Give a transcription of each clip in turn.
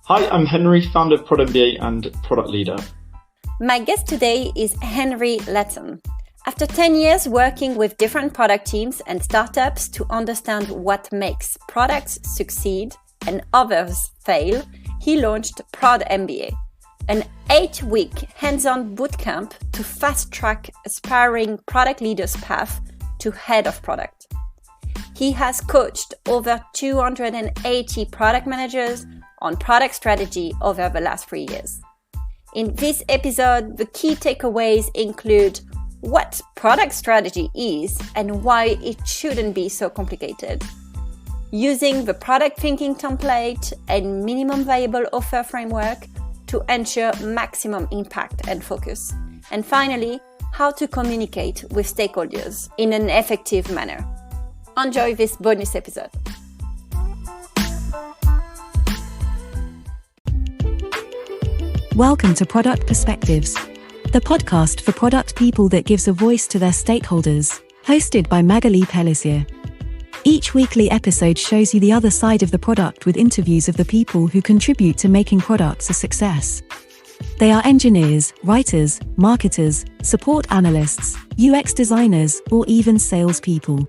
Hi, I'm Henry, founder of Prod MBA and product leader. My guest today is Henry Latham. After 10 years working with different product teams and startups to understand what makes products succeed and others fail, he launched Prod MBA, an 8-week hands-on bootcamp to fast-track aspiring product leaders' path to head of product. He has coached over 280 product managers on product strategy over the last 3 years. In this episode, the key takeaways include what product strategy is and why it shouldn't be so complicated, using the product thinking template and minimum viable offer framework to ensure maximum impact and focus, and finally, how to communicate with stakeholders in an effective manner. Enjoy this bonus episode. Welcome to Product Perspectives, the podcast for product people that gives a voice to their stakeholders, hosted by Magali Pellissier. Each weekly episode shows you the other side of the product with interviews of the people who contribute to making products a success. They are engineers, writers, marketers, support analysts, UX designers, or even salespeople.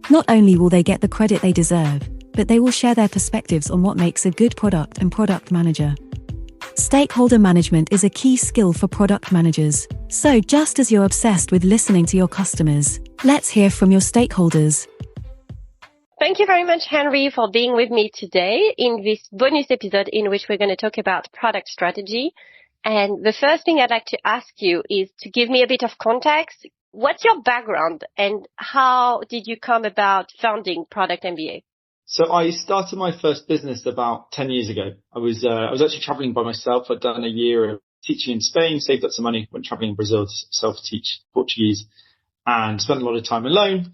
Not only will they get the credit they deserve, but they will share their perspectives on what makes a good product and product manager. Stakeholder management is a key skill for product managers. So just as you're obsessed with listening to your customers, let's hear from your stakeholders. Thank you very much, Henry, for being with me today in this bonus episode in which we're going to talk about product strategy. And the first thing I'd like to ask you is to give me a bit of context. What's your background and how did you come about founding Product MBA? So I started my first business about 10 years ago. I was actually traveling by myself. I'd done a year of teaching in Spain, saved up some money, went traveling in Brazil to self-teach Portuguese and spent a lot of time alone.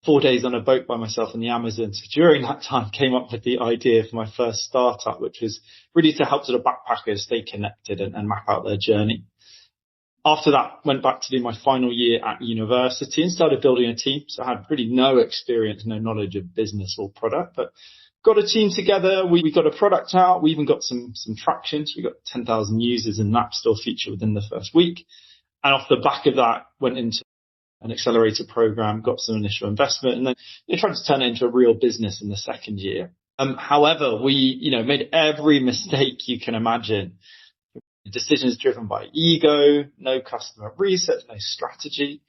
4 days on a boat by myself in the Amazon. So during that time, came up with the idea for my first startup, which was really to help sort of backpackers stay connected and map out their journey. After that, went back to do my final year at university and started building a team. So I had really no experience, no knowledge of business or product, but got a team together. We got a product out. We even got some traction. So we got 10,000 users in an App Store feature within the first week. And off the back of that, went into an accelerator program, got some initial investment, and then tried to turn it into a real business in the second year. However, we, made every mistake you can imagine. Decisions driven by ego, no customer research, no strategy,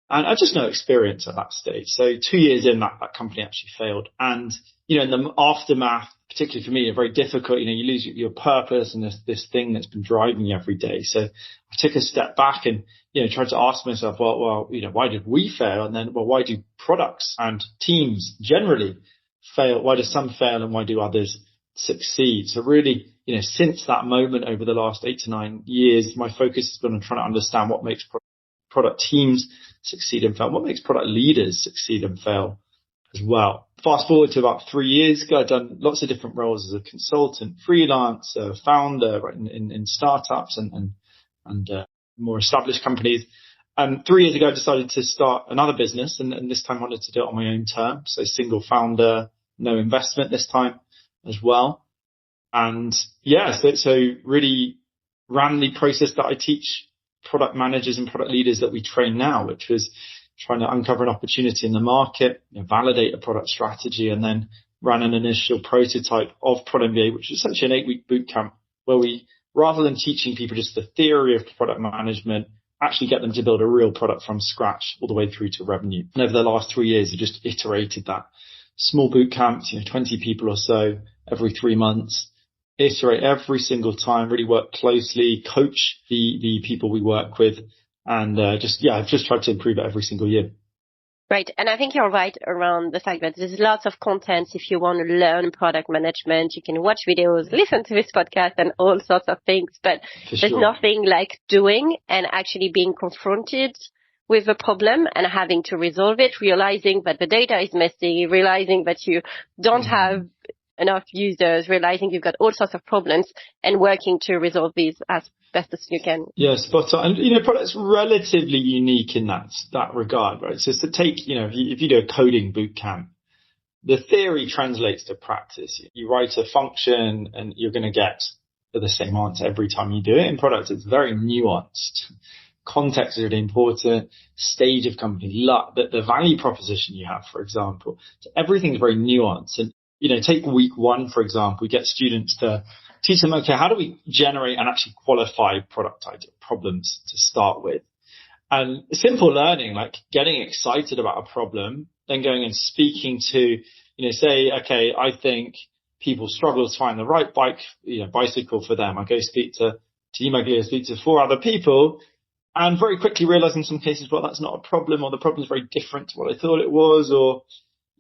and I just no experience at that stage. So 2 years in, that company actually failed. And, in the aftermath, particularly for me, very difficult, you lose your purpose and this thing that's been driving you every day. So I took a step back and, tried to ask myself, well, why did we fail? And then, why do products and teams generally fail? Why do some fail and why do others succeed? So really, since that moment over the last 8 to 9 years, my focus has been on trying to understand what makes product teams succeed and fail, what makes product leaders succeed and fail as well. Fast forward to about 3 years ago, I've done lots of different roles as a consultant, freelancer, founder in startups and more established companies. And 3 years ago, I decided to start another business, and this time I wanted to do it on my own terms. So single founder, no investment this time as well. And so really ran the process that I teach product managers and product leaders that we train now, which was trying to uncover an opportunity in the market, validate a product strategy, and then ran an initial prototype of Prod MBA, which is essentially an 8-week bootcamp where we, rather than teaching people just the theory of product management, actually get them to build a real product from scratch all the way through to revenue. And over the last 3 years, we've just iterated that. Small boot camps, 20 people or so every 3 months, iterate every single time, really work closely, coach the people we work with, and I've just tried to improve it every single year. Right. And I think you're right around the fact that there's lots of content. If you want to learn product management, you can watch videos, listen to this podcast and all sorts of things, but there's nothing like doing and actually being confronted with a problem and having to resolve it, realizing that the data is messy, realizing that you don't have enough users, realizing you've got all sorts of problems and working to resolve these as best as you can. Yeah, spot on. And, product's relatively unique in that regard, right? So to take, if you do a coding boot camp, the theory translates to practice. You write a function and you're going to get the same answer every time you do it. In product, it's very nuanced. Context is really important. Stage of company, luck, the value proposition you have, for example. So everything's very nuanced. And, take week 1, for example, we get students to teach them, okay, how do we generate and actually qualify product idea problems to start with? And simple learning, like getting excited about a problem, then going and speaking to, say, okay, I think people struggle to find the right bicycle for them. I go speak to you, Maglia, speak to 4 other people, and very quickly realize in some cases, well, that's not a problem, or the problem is very different to what I thought it was, or,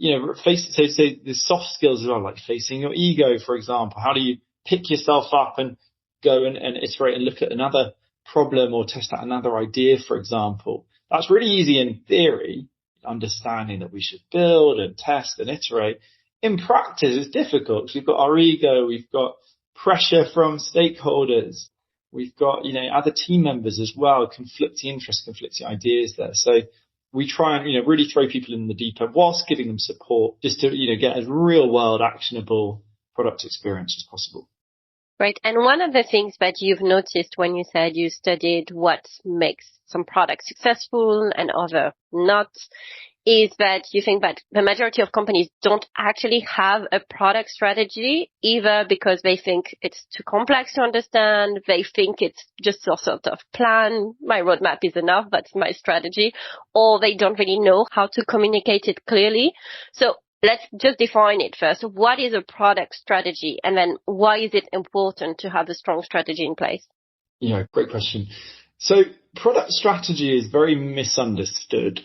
say the soft skills as well, like facing your ego, for example. How do you pick yourself up and go and iterate and look at another problem or test out another idea, for example? That's really easy in theory, understanding that we should build and test and iterate. In practice, it's difficult because we've got our ego, we've got pressure from stakeholders, we've got, other team members as well, conflicting interests, conflicting ideas there. So we try and, really throw people in the deep end whilst giving them support just to, get as real world actionable product experience as possible. Right. And one of the things that you've noticed when you said you studied what makes some products successful and other not, is that you think that the majority of companies don't actually have a product strategy, either because they think it's too complex to understand, they think it's just a sort of plan, my roadmap is enough, that's my strategy, or they don't really know how to communicate it clearly. So let's just define it first. What is a product strategy? And then why is it important to have a strong strategy in place? Yeah, great question. So product strategy is very misunderstood.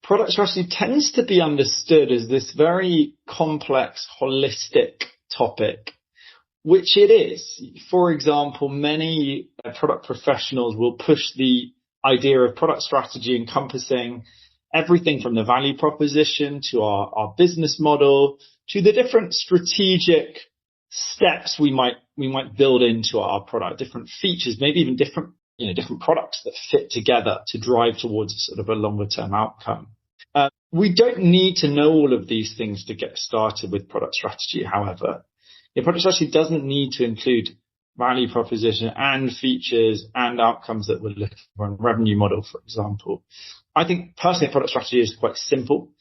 Product strategy tends to be understood as this very complex, holistic topic, which it is. For example, many product professionals will push the idea of product strategy encompassing everything from the value proposition to our business model to the different strategic steps we might build into our product, different features, maybe even different products that fit together to drive towards sort of a longer term outcome. We don't need to know all of these things to get started with product strategy. However, product strategy doesn't need to include value proposition and features and outcomes that we're looking for in revenue model, for example. I think personally product strategy is quite simple.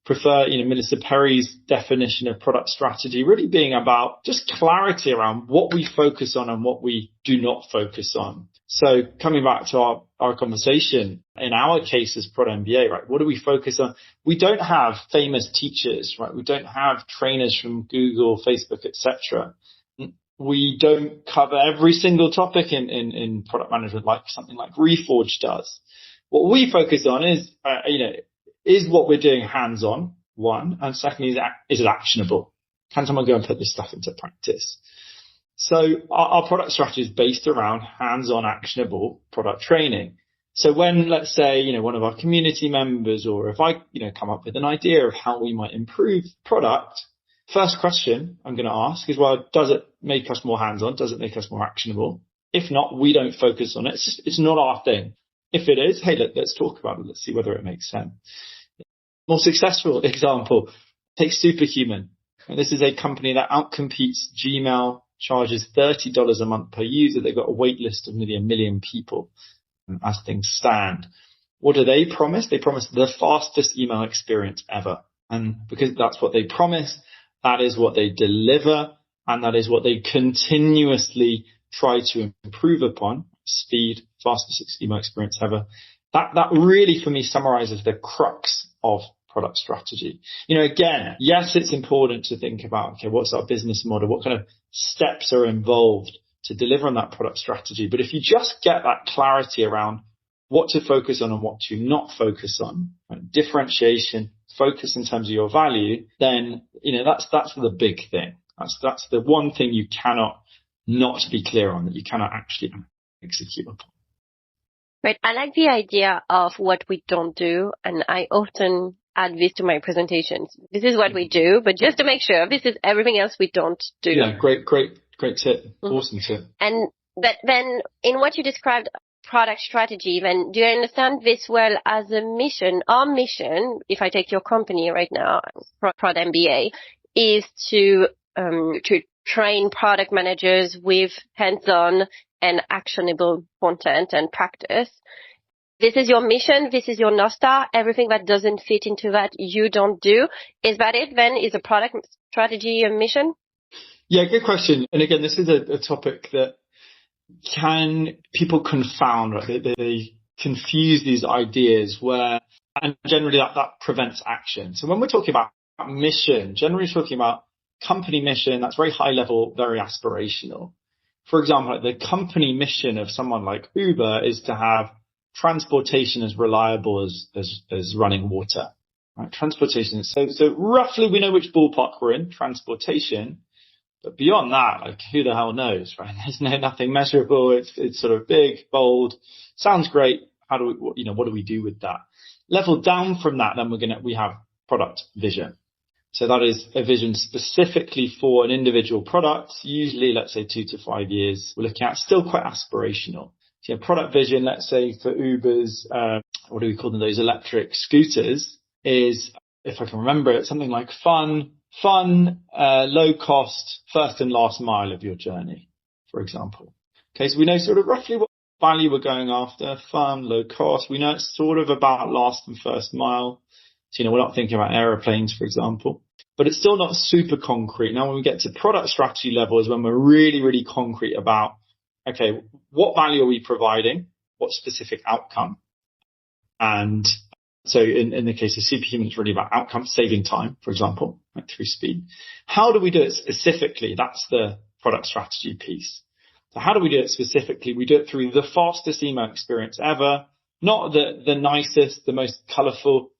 Prefer, Minister Perry's definition of product strategy really being about just clarity around what we focus on and what we do not focus on. So coming back to our conversation, in our case as Prod MBA, right, what do we focus on? We don't have famous teachers, right? We don't have trainers from Google, Facebook, etc. We don't cover every single topic in product management like something like Reforge does. What we focus on is, is what we're doing hands-on, one, and secondly, is it actionable? Can someone go and put this stuff into practice? So our product strategy is based around hands-on actionable product training. So when, let's say, one of our community members, or if I, come up with an idea of how we might improve product, first question I'm going to ask is, well, does it make us more hands-on? Does it make us more actionable? If not, we don't focus on it. It's not our thing. If it is, hey, let's talk about it. Let's see whether it makes sense. More successful example, take Superhuman. And this is a company that outcompetes Gmail, charges $30 a month per user. They've got a wait list of nearly 1 million people as things stand. What do they promise? They promise the fastest email experience ever. And because that's what they promise, that is what they deliver, and that is what they continuously try to improve upon. Speed, fastest email experience ever. That really for me summarizes the crux of product strategy. Again, yes, it's important to think about, okay, what's our business model? What kind of steps are involved to deliver on that product strategy? But if you just get that clarity around what to focus on and what to not focus on, right, differentiation, focus in terms of your value, then, that's the big thing. That's the one thing you cannot not be clear on, that you cannot actually execute upon. Right. I like the idea of what we don't do, and I often add this to my presentations. This is what we do, but just to make sure, this is everything else we don't do. Yeah, great tip. Mm-hmm. Awesome tip. And but then in what you described, product strategy, then do you understand this well as a mission? Our mission, if I take your company right now, Prod MBA, is to train product managers with hands-on and actionable content and practice. This is your mission. This is your North Star. Everything that doesn't fit into that, you don't do. Is that it then? Is a product strategy a mission? Yeah, good question. And again, this is a topic that can people confound, right? They confuse these ideas and generally that prevents action. So when we're talking about mission, generally talking about company mission, that's very high level, very aspirational. For example, like the company mission of someone like Uber is to have transportation as reliable as running water, right? Transportation. So roughly we know which ballpark we're in, transportation. But beyond that, like who the hell knows, right? There's nothing measurable. It's sort of big, bold, sounds great. How do we, what do we do with that? Level down from that, then we have product vision. So that is a vision specifically for an individual product, usually let's say 2 to 5 years. We're looking at still quite aspirational. So product vision, let's say for Uber's, what do we call them? Those electric scooters is, if I can remember it, something like fun, low cost, first and last mile of your journey, for example. Okay, so we know sort of roughly what value we're going after, fun, low cost. We know it's sort of about last and first mile. So, we're not thinking about aeroplanes, for example, but it's still not super concrete. Now, when we get to product strategy level is when we're really, really concrete about, okay, what value are we providing? What specific outcome? And so in the case of Superhuman, it's really about outcome, saving time, for example, like through speed. How do we do it specifically? That's the product strategy piece. So how do we do it specifically? We do it through the fastest email experience ever, not the nicest, the most colorful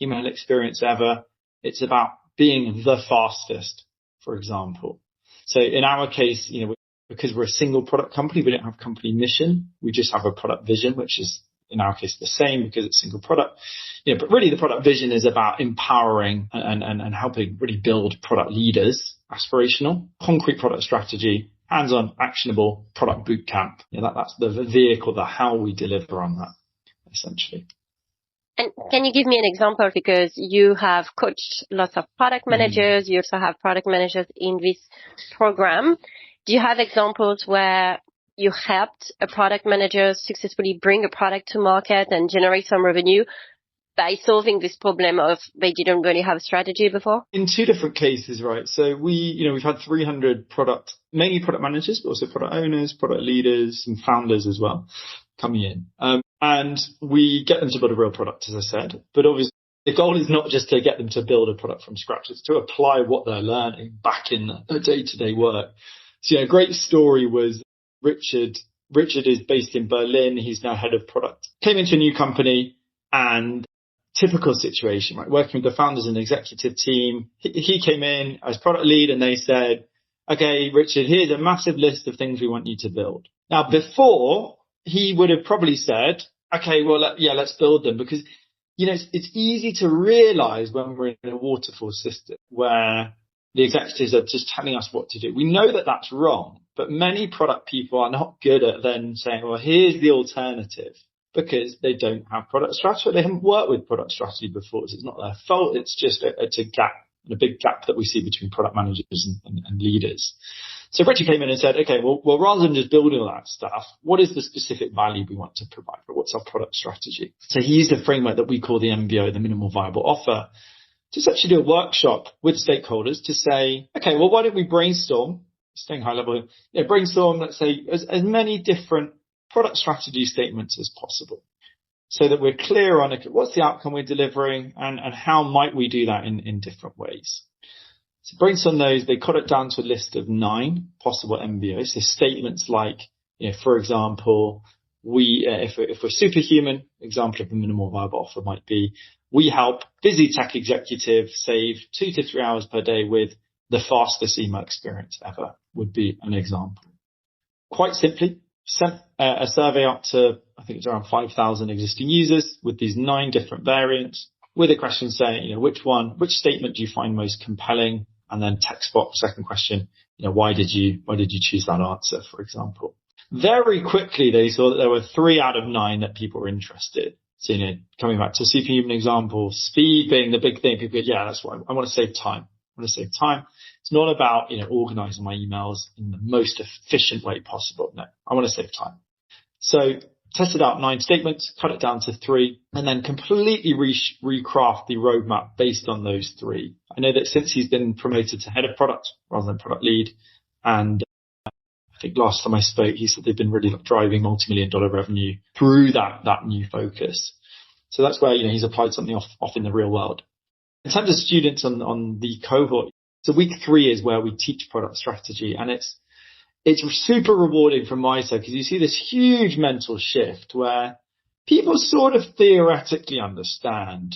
email experience ever. It's about being the fastest, for example. So in our case, because we're a single product company, we don't have company mission. We just have a product vision, which is in our case the same because it's single product. But really the product vision is about empowering and helping really build product leaders, aspirational, concrete product strategy, hands-on, actionable product bootcamp. That's the vehicle, the how we deliver on that, essentially. And can you give me an example? Because you have coached lots of product managers. You also have product managers in this program. Do you have examples where you helped a product manager successfully bring a product to market and generate some revenue by solving this problem of they didn't really have a strategy before? In 2 different cases, right? So we've had 300 mainly product managers, but also product owners, product leaders, and founders as well coming in. And we get them to build a real product, as I said. But obviously, the goal is not just to get them to build a product from scratch. It's to apply what they're learning back in the day-to-day work. So, a great story was Richard. Richard is based in Berlin. He's now head of product. Came into a new company and typical situation, right? Working with the founders and executive team. He came in as product lead and they said, okay, Richard, here's a massive list of things we want you to build. Now, before he would have probably said, okay, well, let's build them because, it's easy to realize when we're in a waterfall system where the executives are just telling us what to do. We know that that's wrong, but many product people are not good at then saying, well, here's the alternative because they don't have product strategy. They haven't worked with product strategy before. So it's not their fault. It's just it's a gap, a big gap that we see between product managers and leaders. So Richard came in and said, okay, well, rather than just building all that stuff, what is the specific value we want to provide? What's our product strategy? So he used a framework that we call the MVO, the minimal viable offer, to actually do a workshop with stakeholders to say, okay, well, why don't we brainstorm, staying high level, brainstorm, let's say, as many different product strategy statements as possible so that we're clear on what's the outcome we're delivering and how might we do that in different ways. So brainstorm those, they cut it down to a list of 9 possible MVOs. So statements like, for example, if we're superhuman, example of a minimal viable offer might be, we help busy tech executives save 2 to 3 hours per day with the fastest email experience ever would be an example. Quite simply, sent a survey out to, I think it's around 5,000 existing users with these 9 different variants with a question saying, which statement do you find most compelling? And then text box, second question, why did you choose that answer, for example? Very quickly, they saw that there were 3 out of 9 that people were interested. So, coming back to superhuman example, speed being the big thing. People go, yeah, that's what I want to save time. I want to save time. It's not about, organizing my emails in the most efficient way possible. No, I want to save time. So tested out 9 statements, cut it down to 3, and then completely recraft the roadmap based on those 3. I know that since he's been promoted to head of product rather than product lead, and I think last time I spoke, he said they've been really driving multi-million-dollar revenue through that new focus. So that's where, he's applied something off in the real world. In terms of students on the cohort, so week 3 is where we teach product strategy, and it's super rewarding from my side because you see this huge mental shift where people sort of theoretically understand,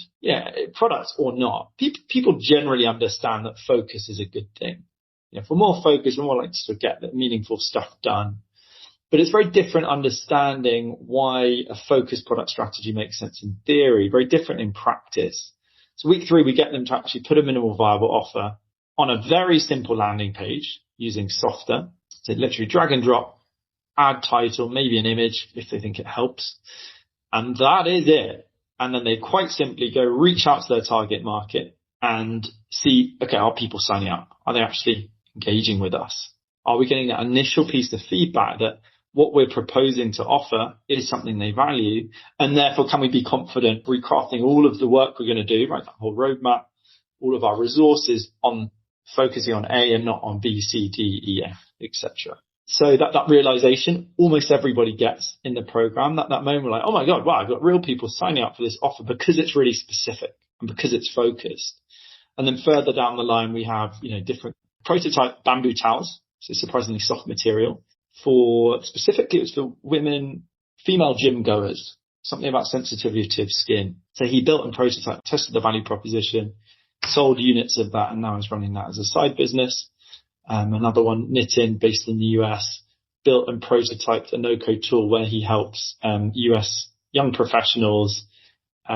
products or not. People generally understand that focus is a good thing. If we're more focused, we're more likely to get the meaningful stuff done. But it's very different understanding why a focused product strategy makes sense in theory, very different in practice. So week 3, we get them to actually put a minimal viable offer on a very simple landing page using Softer. So literally drag and drop, add title, maybe an image if they think it helps. And that is it. And then they quite simply go reach out to their target market and see, okay, are people signing up? Are they actually engaging with us? Are we getting that initial piece of feedback that what we're proposing to offer is something they value? And therefore, can we be confident recrafting all of the work we're going to do, right? That whole roadmap, all of our resources on focusing on A and not on B, C, D, E, F, etc. So that realization almost everybody gets in the program. That moment we're like, oh my God, wow, I've got real people signing up for this offer because it's really specific and because it's focused. And then further down the line, we have, different prototype bamboo towels. So surprisingly soft material specifically it was for women, female gym goers, something about sensitivity of skin. So he built and prototyped, tested the value proposition, sold units of that, and now is running that as a side business. Another one, Knitting, based in the US, built and prototyped a no-code tool where he helps US young professionals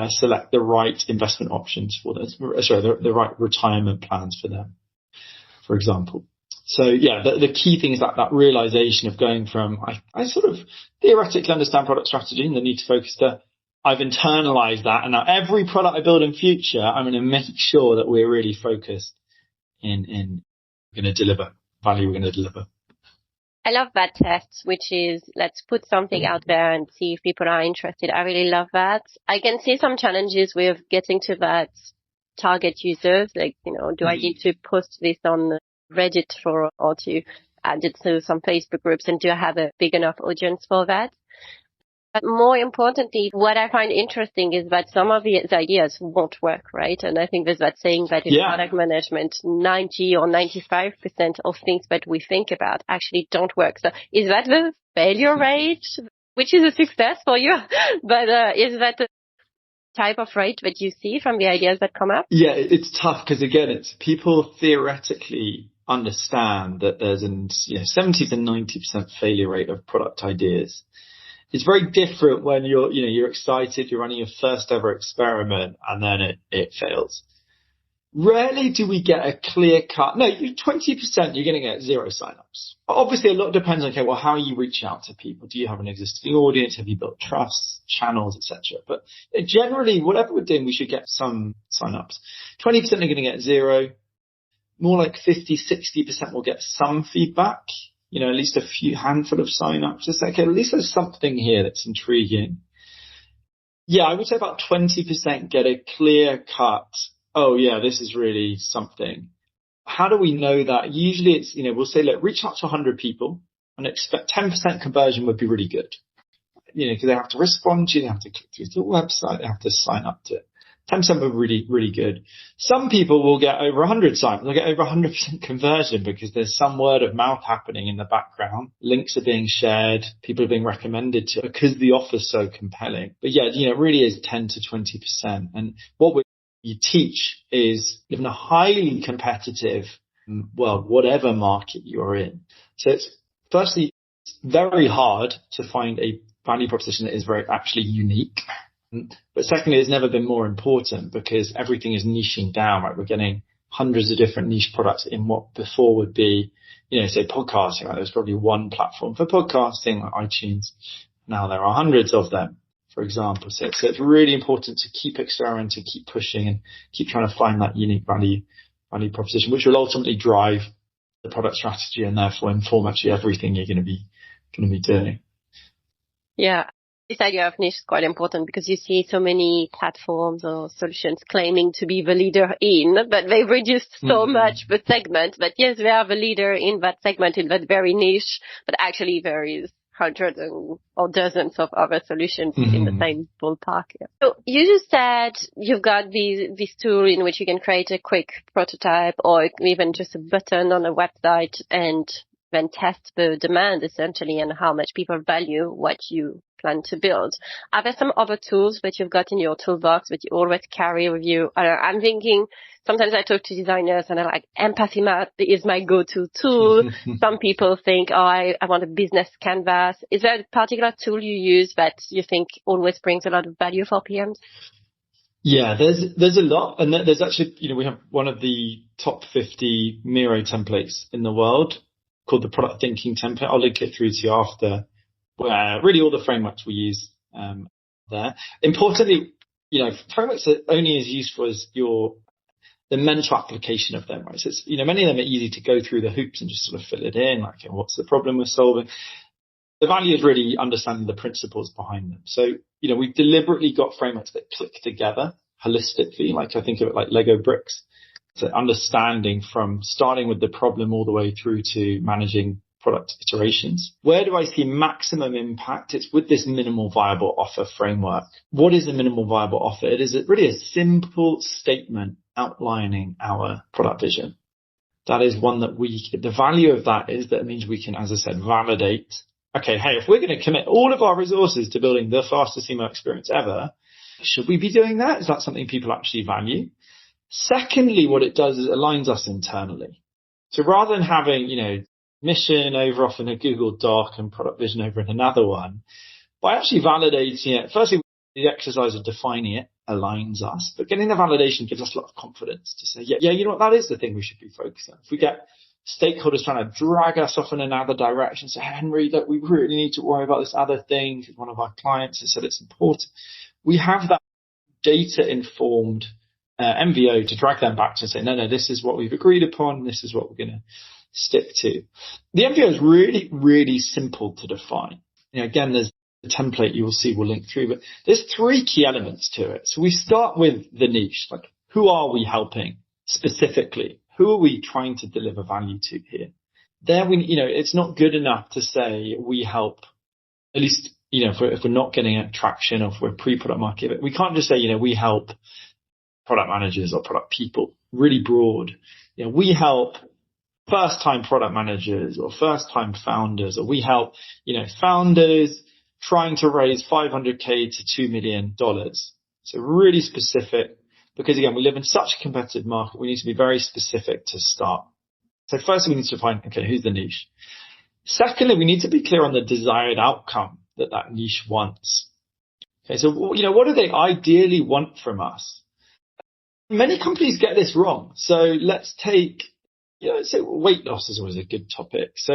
select the right investment options for them, the right retirement plans for them, for example. So the key thing is that realization of going from, I sort of theoretically understand product strategy and the need to focus to, I've internalized that, and now every product I build in future, I'm going to make sure that we're really focused in going to deliver value. We're going to deliver. I love that test, which is let's put something out there and see if people are interested. I really love that. I can see some challenges with getting to that target users. Like, do I need to post this on Reddit or to add it to some Facebook groups, and do I have a big enough audience for that? But more importantly, what I find interesting is that some of these ideas won't work, right? And I think there's that saying that in product management, 90 or 95% of things that we think about actually don't work. So is that the failure rate, which is a success for you? But is that the type of rate that you see from the ideas that come up? Yeah, it's tough because, again, it's people theoretically understand that there's a 70 to 90% failure rate of product ideas. It's very different when you're excited, you're running your first ever experiment, and then it fails. Rarely do we get a clear cut. No, 20%, you're going to get 0 signups. Obviously, a lot depends on, how you reach out to people. Do you have an existing audience? Have you built trust, channels, etc.? But generally, whatever we're doing, we should get some signups. 20% are going to get 0. More like 50, 60% will get some feedback. At least a handful of signups. Just like, at least there's something here that's intriguing. Yeah, I would say about 20% get a clear cut. Oh yeah, this is really something. How do we know that? Usually it's, we'll say, look, reach out to 100 people and expect 10% conversion would be really good. Because they have to respond to you, they have to click through to the website, they have to sign up to it. 10% were really, really good. Some people will get over 100 signups. They'll get over 100% conversion because there's some word of mouth happening in the background. Links are being shared. People are being recommended to because the offer's so compelling. But yeah, it really is 10 to 20%. And what you teach is in a highly competitive, whatever market you're in. So it's firstly, it's very hard to find a value proposition that is very actually unique. But secondly, it's never been more important because everything is niching down, right? We're getting hundreds of different niche products in what before would be, say podcasting, like there's probably one platform for podcasting, like iTunes. Now there are hundreds of them, for example. So it's really important to keep experimenting, keep pushing, and keep trying to find that unique value proposition, which will ultimately drive the product strategy and therefore inform actually everything you're going to be doing. Yeah. This idea of niche is quite important because you see so many platforms or solutions claiming to be the leader in, but they've reduced so much the segment. But yes, they are the leader in that segment, in that very niche, but actually there is hundreds or dozens of other solutions in the same ballpark. Yeah. So you just said you've got this tool in which you can create a quick prototype or even just a button on a website and then test the demand essentially and how much people value what you plan to build. Are there some other tools that you've got in your toolbox that you always carry with you? I'm thinking, sometimes I talk to designers and I'm like, empathy map is my go-to tool. Some people think, I want a business canvas. Is there a particular tool you use that you think always brings a lot of value for PMs? Yeah, there's a lot. And there's actually, we have one of the top 50 Miro templates in the world called the product thinking template. I'll link it through to you after, where really all the frameworks we use there. Importantly, frameworks are only as useful as the mental application of them, right? So it's, many of them are easy to go through the hoops and just sort of fill it in, like, what's the problem we're solving? The value is really understanding the principles behind them. So, we've deliberately got frameworks that click together holistically, like I think of it like Lego bricks. So understanding from starting with the problem all the way through to managing product iterations. Where do I see maximum impact? It's with this minimal viable offer framework. What is a minimal viable offer? It is really a simple statement outlining our product vision. That is one that the value of that is that it means we can, as I said, validate. Okay, hey, if we're going to commit all of our resources to building the fastest email experience ever, should we be doing that? Is that something people actually value? Secondly, what it does is it aligns us internally. So rather than having, mission over off in a Google Doc and product vision over in another one, by actually validating it, firstly, the exercise of defining it aligns us, but getting the validation gives us a lot of confidence to say, yeah, that is the thing we should be focusing on. If we get stakeholders trying to drag us off in another direction, say, Henry, look, we really need to worry about this other thing because one of our clients has said it's important. We have that data-informed MVO to drag them back to say, no, this is what we've agreed upon. This is what we're going to stick to. The MVO is really, really simple to define. Again, there's the template you will see we'll link through, but there's 3 key elements to it. So we start with the niche, like who are we helping specifically? Who are we trying to deliver value to here? There it's not good enough to say we help, at least, if we're not getting traction or if we're pre-product market, we can't just say, we help product managers or product people, really broad. We help first-time product managers or first-time founders, or we help, founders trying to raise $500K to $2 million. So really specific, because again, we live in such a competitive market. We need to be very specific to start. So first we need to find, okay, who's the niche? Secondly, we need to be clear on the desired outcome that niche wants. Okay, so, what do they ideally want from us? Many companies get this wrong. So let's take, so weight loss is always a good topic. So,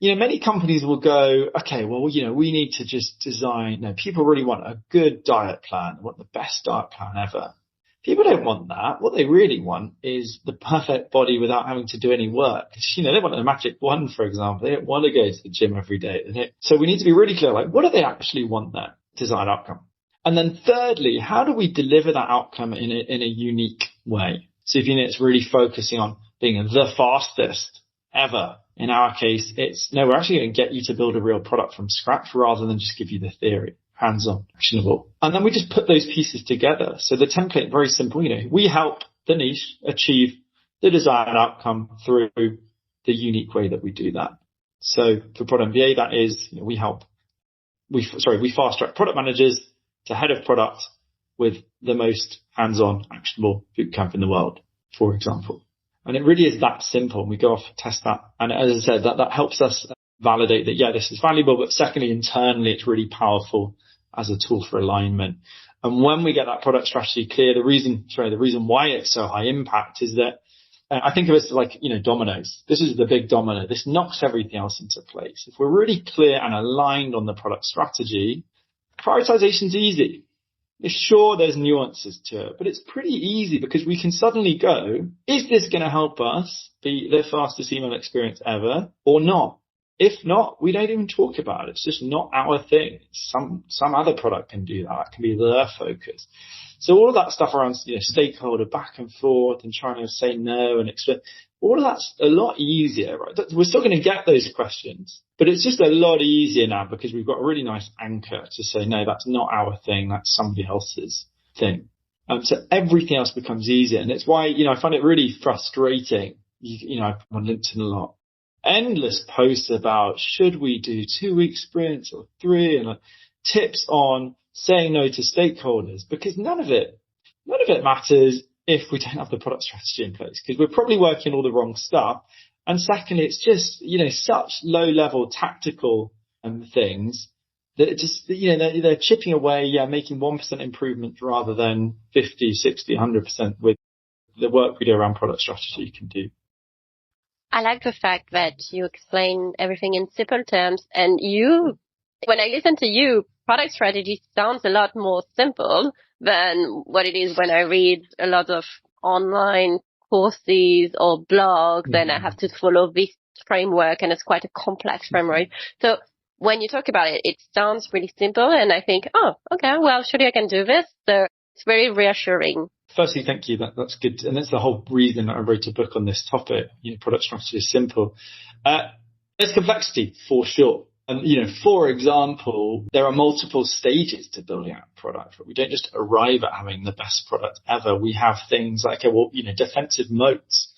many companies will go, okay, well, we need to just design, people really want a good diet plan, want the best diet plan ever. People don't want that. What they really want is the perfect body without having to do any work. They want a magic wand, for example. They don't want to go to the gym every day. So we need to be really clear, like, what do they actually want that desired outcome? And then thirdly, how do we deliver that outcome in a unique way? So if it's really focusing on being the fastest ever. In our case, we're actually going to get you to build a real product from scratch rather than just give you the theory, hands-on, actionable. And then we just put those pieces together. So the template, very simple, we help the niche achieve the desired outcome through the unique way that we do that. So for Prod MBA, that is, we fast track product managers to head of product with the most hands-on actionable bootcamp in the world, for example. And it really is that simple. We go off and test that. And as I said, that helps us validate that, this is valuable. But secondly, internally, it's really powerful as a tool for alignment. And when we get that product strategy clear, the reason why it's so high impact is that I think of it as like, dominoes. This is the big domino. This knocks everything else into place. If we're really clear and aligned on the product strategy, prioritization's easy. Sure, there's nuances to it, but it's pretty easy because we can suddenly go, is this going to help us be the fastest email experience ever or not? If not, we don't even talk about it. It's just not our thing. Some other product can do that. That can be their focus. So all of that stuff around, stakeholder back and forth and trying to say no and explain, all of that's a lot easier, right? We're still going to get those questions, but it's just a lot easier now because we've got a really nice anchor to say, no, that's not our thing. That's somebody else's thing. So everything else becomes easier. And it's why, I find it really frustrating. I'm on LinkedIn a lot. Endless posts about should we do 2-week sprints or 3 and tips on saying no to stakeholders, because none of it matters if we don't have the product strategy in place, because we're probably working all the wrong stuff. And secondly, it's just, such low level tactical things that it just, they're chipping away, making 1% improvement rather than 50, 60, 100% with the work we do around product strategy you can do. I like the fact that you explain everything in simple terms, and when I listen to you, product strategy sounds a lot more simple than what it is when I read a lot of online courses or blogs, and I have to follow this framework, and it's quite a complex framework. So when you talk about it, it sounds really simple, and I think, oh, okay, well, surely I can do this. So it's very reassuring. Firstly, thank you. That's good. And that's the whole reason that I wrote a book on this topic. Product strategy is simple. There's complexity for sure. And, for example, there are multiple stages to building out a product. We don't just arrive at having the best product ever. We have things like, defensive moats.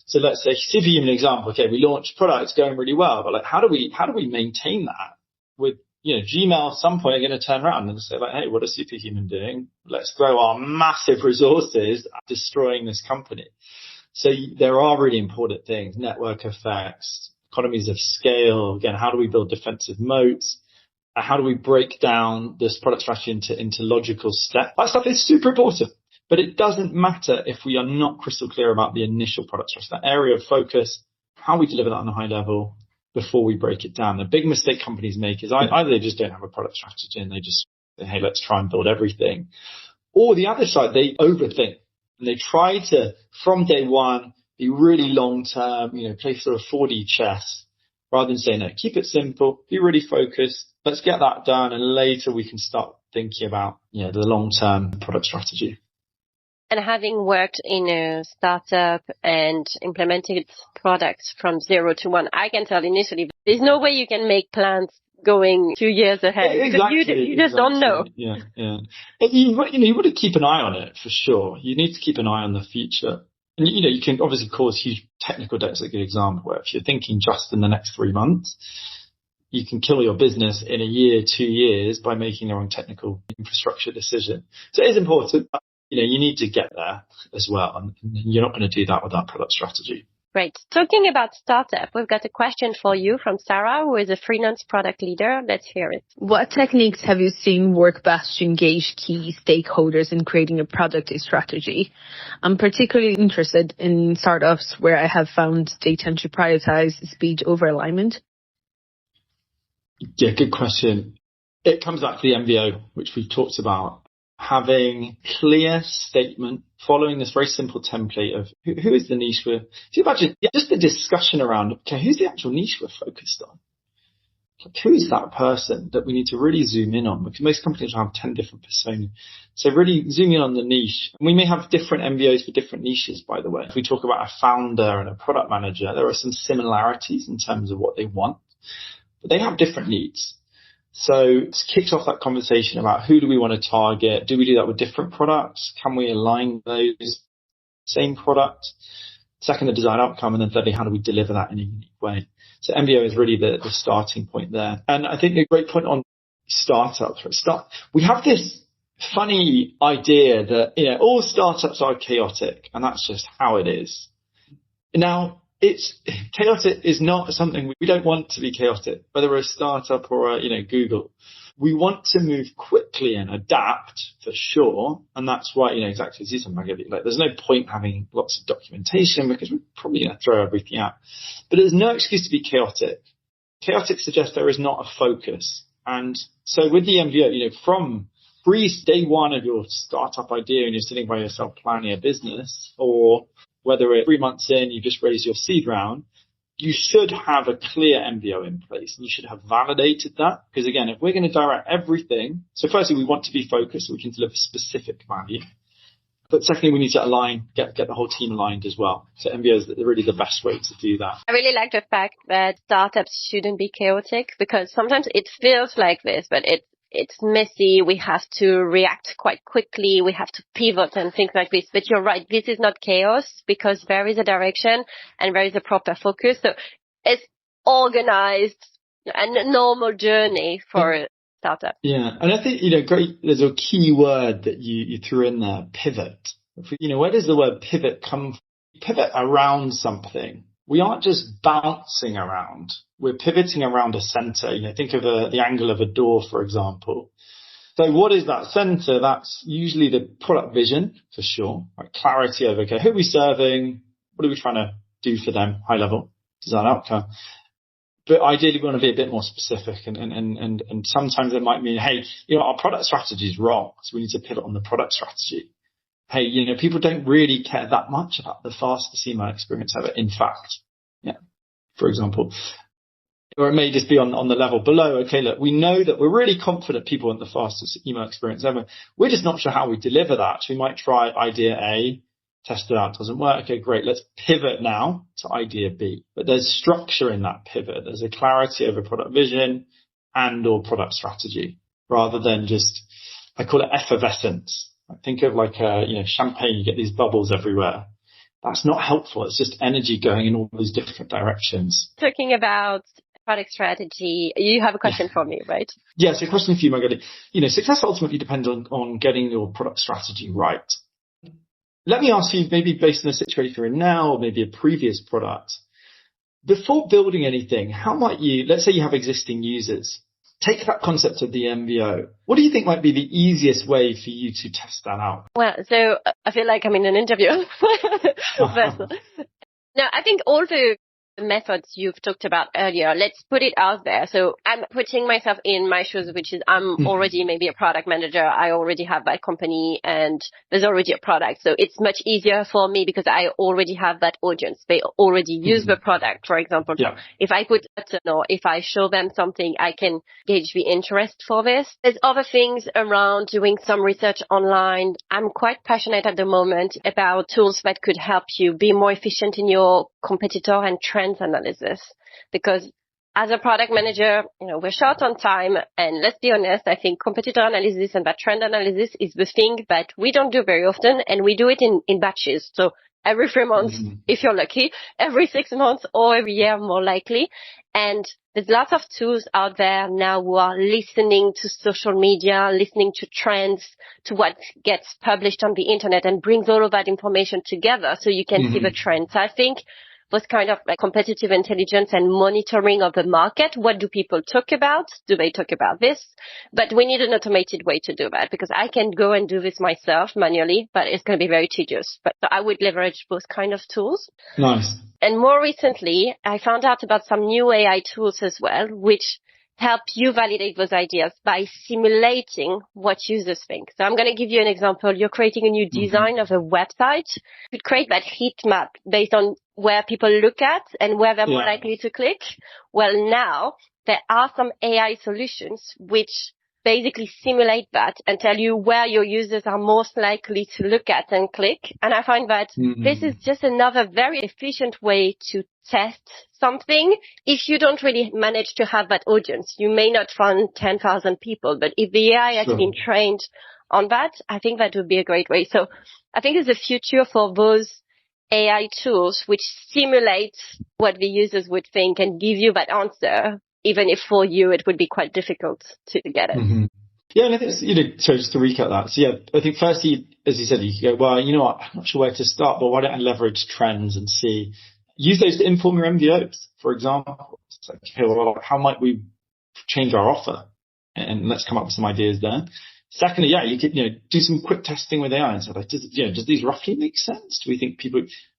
So let's say, see if you give an example. Okay, we launched products going really well, but how do we maintain that with, Gmail at some point are going to turn around and say hey, what is Superhuman doing? Let's throw our massive resources at destroying this company. So there are really important things, network effects, economies of scale. Again, how do we build defensive moats? How do we break down this product strategy into logical steps? That stuff is super important, but it doesn't matter if we are not crystal clear about the initial product strategy, that area of focus, how we deliver that on a high level before we break it down. The big mistake companies make is either they just don't have a product strategy and they just say, hey, let's try and build everything. Or the other side, they overthink and they try to, from day one, be really long-term, play sort of 4D chess rather than saying, no, keep it simple, be really focused. Let's get that done. And later we can start thinking about, the long-term product strategy. And having worked in a startup and implemented products from 0 to 1, I can tell initially there's no way you can make plans going 2 years ahead. Exactly. You just don't know. Yeah. You want to keep an eye on it for sure. You need to keep an eye on the future. And, you can obviously cause huge technical debt. Is a good example where if you're thinking just in the next 3 months, you can kill your business in a year, 2 years by making the wrong technical infrastructure decision. So it is important. You need to get there as well. And you're not going to do that without product strategy. Great. Talking about startup, we've got a question for you from Sarah, who is a freelance product leader. Let's hear it. What techniques have you seen work best to engage key stakeholders in creating a product strategy? I'm particularly interested in startups where I have found they tend to prioritize speed over alignment. Yeah, good question. It comes back to the MBO, which we've talked about. Having clear statement, following this very simple template of who is the niche we're, if you imagine just the discussion around, okay, who's the actual niche we're focused on? Like, who is that person that we need to really zoom in on? Because most companies will have 10 different personas. So really zoom in on the niche. And we may have different MBOs for different niches, by the way. If we talk about a founder and a product manager, there are some similarities in terms of what they want, but they have different needs. So it's kicked off that conversation about who do we want to target? Do we do that with different products? Can we align those same product? Second, the design outcome. And then thirdly, how do we deliver that in a unique way? So MBO is really the starting point there. And I think a great point on startups. We have this funny idea that, all startups are chaotic and that's just how it is. Now, chaotic is not something we don't want to be chaotic, whether we're a startup or Google. we want to move quickly and adapt for sure. And that's why, exactly as you said, Maggie, like there's no point having lots of documentation because we're probably going to throw everything out. But there's no excuse to be chaotic. Chaotic suggests there is not a focus. And so with the MBO, from day one of your startup idea and you're sitting by yourself planning a business, or whether it's 3 months in, you just raised your seed round, you should have a clear MBO in place and you should have validated that. Because again, if we're going to direct everything, so firstly, we want to be focused so we can deliver specific value. But secondly, we need to align, get the whole team aligned as well. So MBO is really the best way to do that. I really like the fact that startups shouldn't be chaotic because sometimes it feels like this, but it's messy. We have to react quite quickly. We have to pivot and things like this. But you're right. This is not chaos because there is a direction and there is a proper focus. So it's organized and a normal journey for a startup. Yeah. And I think, great. There's a key word that you threw in there, pivot. Where does the word pivot come from? Pivot around something. We aren't just bouncing around. We're pivoting around a center. Think of the angle of a door, for example. So what is that center? That's usually the product vision, for sure. Like clarity of, okay, who are we serving? What are we trying to do for them? High level design outcome. But ideally, we want to be a bit more specific. And sometimes it might mean, hey, our product strategy is wrong. So we need to pivot on the product strategy. Hey, people don't really care that much about the fastest email experience ever. In fact, for example, or it may just be on the level below. Okay, look, we know that we're really confident people want the fastest email experience ever. We're just not sure how we deliver that. So we might try idea A, test it out, doesn't work. Okay, great. Let's pivot now to idea B. But there's structure in that pivot. There's a clarity over product vision and or product strategy rather than just, I call it effervescence. Think of like champagne, you get these bubbles everywhere. That's not helpful. It's just energy going in all these different directions. Talking about product strategy, you have a question for me, right? Yeah, so a question for you, Magali. Success ultimately depends on getting your product strategy right. Let me ask you, maybe based on the situation you're in now, or maybe a previous product, before building anything, how might you, let's say you have existing users, take that concept of the MBO. What do you think might be the easiest way for you to test that out? Well, so I feel like I'm in an interview. No, I think all the methods you've talked about earlier, let's put it out there. So I'm putting myself in my shoes, which is I'm already maybe a product manager. I already have that company and there's already a product. So it's much easier for me because I already have that audience. They already use the product, for example. Yeah. If I put a button or if I show them something, I can gauge the interest for this. There's other things around doing some research online. I'm quite passionate at the moment about tools that could help you be more efficient in your competitor and trends analysis, because as a product manager, we're short on time, and let's be honest, I think competitor analysis and that trend analysis is the thing that we don't do very often, and we do it in batches. So every 3 months, if you're lucky, every 6 months, or every year more likely. And there's lots of tools out there now who are listening to social media, listening to trends, to what gets published on the internet, and brings all of that information together so you can see the trends. So I think was kind of like competitive intelligence and monitoring of the market. What do people talk about? Do they talk about this? But we need an automated way to do that, because I can go and do this myself manually, but it's going to be very tedious. But I would leverage both kind of tools. Nice. And more recently, I found out about some new AI tools as well, which help you validate those ideas by simulating what users think. So I'm going to give you an example. You're creating a new design of a website. You could create that heat map based on where people look at and where they're more likely to click. Well, now there are some AI solutions which basically simulate that and tell you where your users are most likely to look at and click. And I find that this is just another very efficient way to test something. If you don't really manage to have that audience, you may not find 10,000 people, but if the AI has been trained on that, I think that would be a great way. So I think there's a future for those AI tools which simulate what the users would think and give you that answer, even if for you it would be quite difficult to get it. Yeah, and I think, so just to recap that. So I think firstly, as you said, you could go, well, you know what, I'm not sure where to start, but why don't I leverage trends and use those to inform your MBOs, for example. It's like, okay, well, how might we change our offer? and let's come up with some ideas there. Secondly, yeah, you could, do some quick testing with AI and say, like, does these roughly make sense? Do we think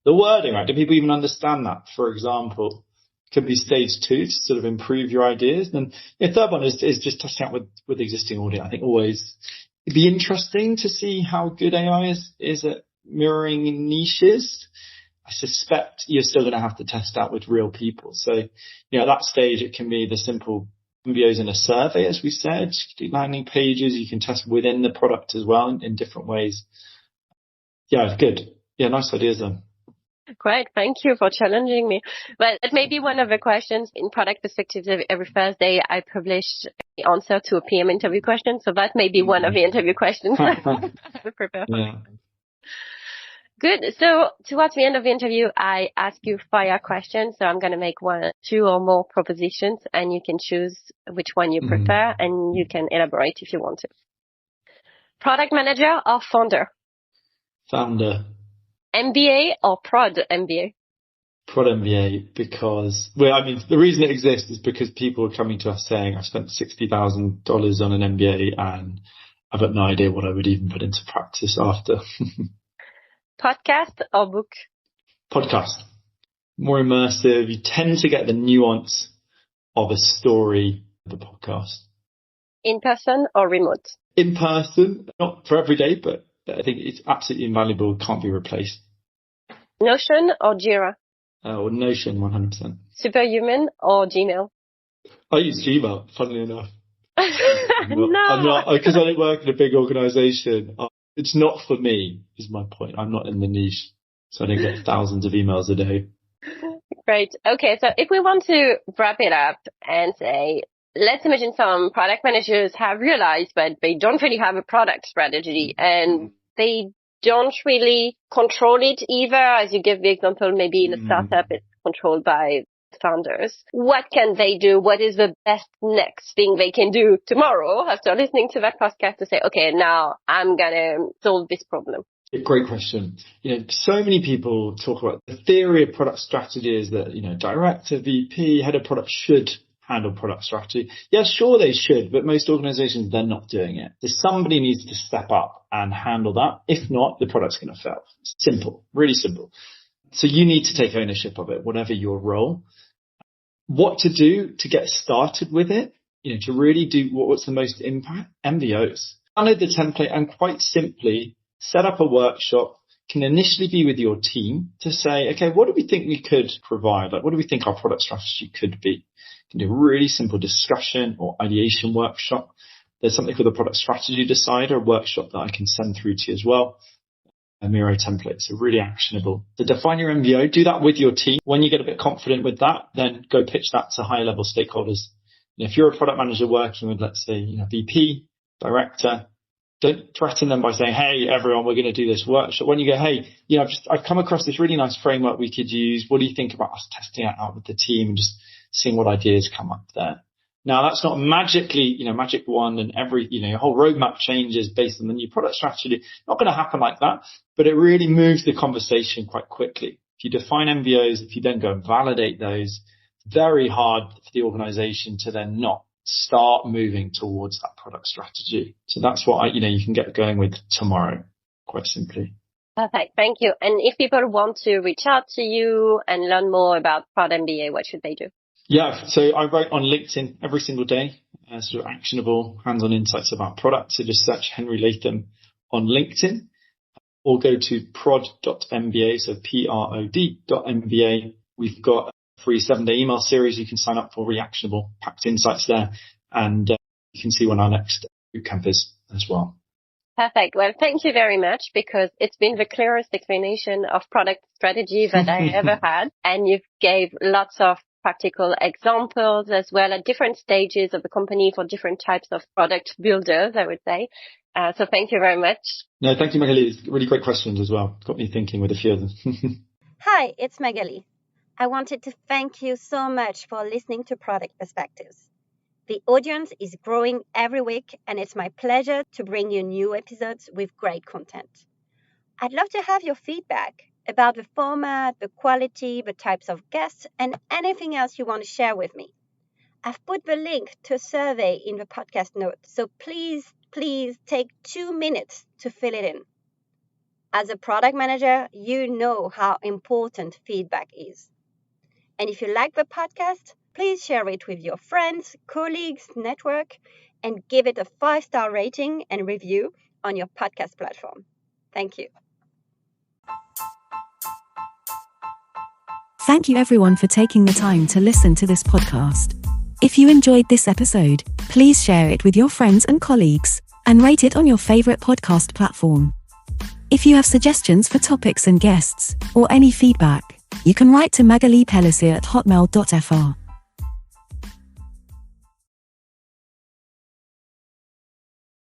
the wording, right? Do people even understand that? For example, could be stage 2 to sort of improve your ideas. And the third one is just testing out with existing audience. I think always it'd be interesting to see how good AI is at mirroring niches. I suspect you're still going to have to test out with real people. So, at that stage, it can be the simple MBOs in a survey, as we said, landing pages. You can test within the product as well in different ways. Yeah, good. Yeah, nice ideas then. Great. Thank you for challenging me. Well, it may be one of the questions in Product Perspectives. Every Thursday, I publish the answer to a PM interview question. So that may be one of the interview questions to prepare for. Yeah. Good. So towards the end of the interview, I ask you fire questions. So I'm going to make 1, 2 or more propositions, and you can choose which one you prefer, and you can elaborate if you want to. Product manager or founder? Founder. MBA or Prod MBA? Prod MBA, because, the reason it exists is because people are coming to us saying, I spent $60,000 on an MBA and I've got no idea what I would even put into practice after. Podcast or book? Podcast. More immersive. You tend to get the nuance of a story of the podcast. In person or remote? In person, not for every day, but I think it's absolutely invaluable. Can't be replaced. Notion or Jira? Or Notion, 100%. Superhuman or Gmail? I use Gmail, funnily enough. No. I'm not, because I don't work in a big organization. It's not for me, is my point. I'm not in the niche, so I don't get thousands of emails a day. Great. Okay, so if we want to wrap it up and say, let's imagine some product managers have realized that they don't really have a product strategy and they don't really control it either. As you give the example, maybe in a startup, it's controlled by founders. What can they do? What is the best next thing they can do tomorrow after listening to that podcast to say, okay, now I'm going to solve this problem? Great question. So many people talk about the theory of product strategy is that, director, VP, head of product should handle product strategy. Yeah, sure they should, but most organizations, they're not doing it. So somebody needs to step up and handle that. If not, the product's going to fail. Simple, really simple. So you need to take ownership of it, whatever your role. What to do to get started with it, to really do what's the most impact? MBOs. Download the template and quite simply set up a workshop. Can initially be with your team to say, okay, what do we think we could provide? Like, what do we think our product strategy could be? You can do a really simple discussion or ideation workshop. There's something called the product strategy decider, a workshop that I can send through to you as well. A Miro template, so really actionable. To define your MBO, do that with your team. When you get a bit confident with that, then go pitch that to higher level stakeholders. If you're a product manager working with, let's say, VP, director, don't threaten them by saying, hey, everyone, we're going to do this workshop. When you go, hey, I've come across this really nice framework we could use. What do you think about us testing it out with the team and just seeing what ideas come up there? Now, that's not magically, magic wand and your whole roadmap changes based on the new product strategy. Not going to happen like that, but it really moves the conversation quite quickly. If you define MBOs, if you then go and validate those, it's very hard for the organization to then not start moving towards that product strategy. So that's what you can get going with tomorrow, quite simply. Perfect. Thank you. And if people want to reach out to you and learn more about Prod MBA, what should they do? Yeah, so I write on LinkedIn every single day, sort of actionable, hands-on insights about products. So just search Henry Latham on LinkedIn or go to prod.mba, so prod.mba. We've got a free 7-day email series you can sign up for, really actionable, packed insights there. And you can see when our next bootcamp is as well. Perfect. Well, thank you very much, because it's been the clearest explanation of product strategy that I ever had. And you've gave lots of practical examples as well at different stages of the company for different types of product builders, I would say. So thank you very much. No, thank you, Magali. It's really great questions as well. Got me thinking with a few of them. Hi, it's Magali. I wanted to thank you so much for listening to Product Perspectives. The audience is growing every week, and it's my pleasure to bring you new episodes with great content. I'd love to have your feedback about the format, the quality, the types of guests, and anything else you want to share with me. I've put the link to a survey in the podcast notes, so please take 2 minutes to fill it in. As a product manager, you know how important feedback is. And if you like the podcast, please share it with your friends, colleagues, network, and give it a 5-star rating and review on your podcast platform. Thank you. Thank you everyone for taking the time to listen to this podcast. If you enjoyed this episode, please share it with your friends and colleagues, and rate it on your favorite podcast platform. If you have suggestions for topics and guests, or any feedback, you can write to Magali Pellissier at hotmail.fr.